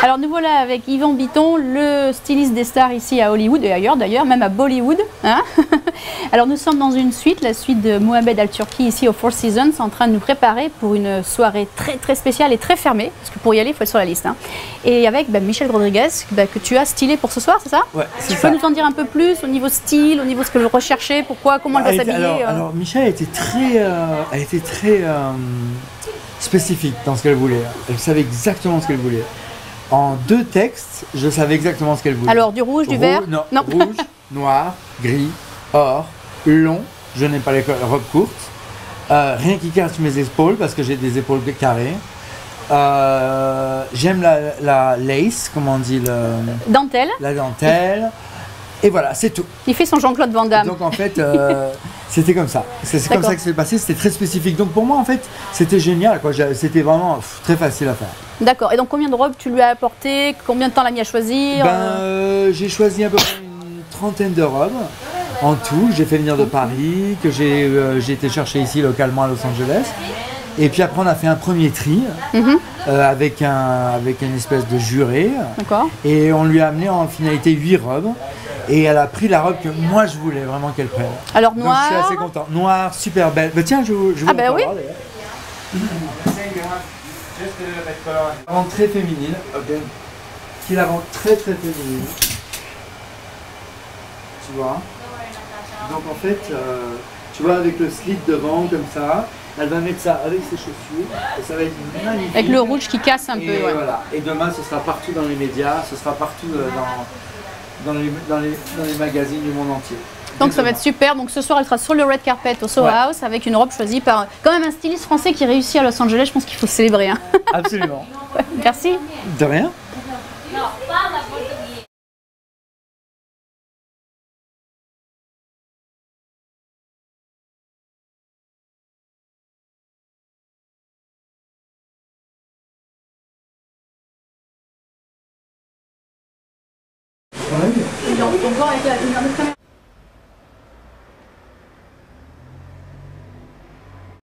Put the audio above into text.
Alors nous voilà avec Yvan Bitton, le styliste des stars ici à Hollywood et ailleurs d'ailleurs, même à Bollywood. Hein. Alors nous sommes dans une suite, la suite de Mohamed Al Turki ici au Four Seasons, en train de nous préparer pour une soirée très spéciale et très fermée, parce que pour y aller il faut être sur la liste. Hein. Et avec Michel Rodriguez que tu as stylé pour ce soir, c'est ça? Ouais, tu peux nous en dire un peu plus au niveau style, au niveau ce que vous recherchez, pourquoi, comment elle va s'habiller alors Michel était très spécifique dans ce qu'elle voulait. Elle savait exactement ce qu'elle voulait. En 2 textes, je savais exactement ce qu'elle voulait. Alors, du rouge, du vert? Non. Rouge, noir, gris, or, long, je n'aime pas les robes courtes, rien qui cache mes épaules parce que j'ai des épaules carrées. J'aime la lace, comment on dit dentelle. La dentelle. Et voilà, c'est tout. Il fait son Jean-Claude Van Damme. Donc en fait, c'était comme ça. C'est comme ça que c'est passé, c'était très spécifique. Donc pour moi, en fait, c'était génial. C'était vraiment très facile à faire. D'accord. Et donc combien de robes tu lui as apporté? Combien de temps l'a mis à choisir? J'ai choisi à peu près une trentaine de robes en tout. J'ai fait venir de Paris, que j'ai été chercher ici localement à Los Angeles. Et puis après, on a fait un premier tri avec une espèce de juré. D'accord. Et on lui a amené en finalité 8 robes. Et elle a pris la robe que moi je voulais vraiment qu'elle prenne. Alors noir. Donc je suis assez content. Noir, super belle. Bah, tiens, je vous oui. La rend très féminine, ok. Qui la rend très féminine. Tu vois. Donc en fait, tu vois, avec le slip devant comme ça, elle va mettre ça avec ses chaussures et ça va être magnifique. Avec le rouge qui casse un peu. Ouais. Voilà. Et demain, ce sera partout dans les médias, ce sera partout dans les magazines du monde entier. Donc ça va être super. Donc ce soir, elle sera sur le red carpet au Soho House avec une robe choisie par quand même un styliste français qui réussit à Los Angeles. Je pense qu'il faut célébrer. Hein. Absolument. Merci. De rien. Donc, on va avec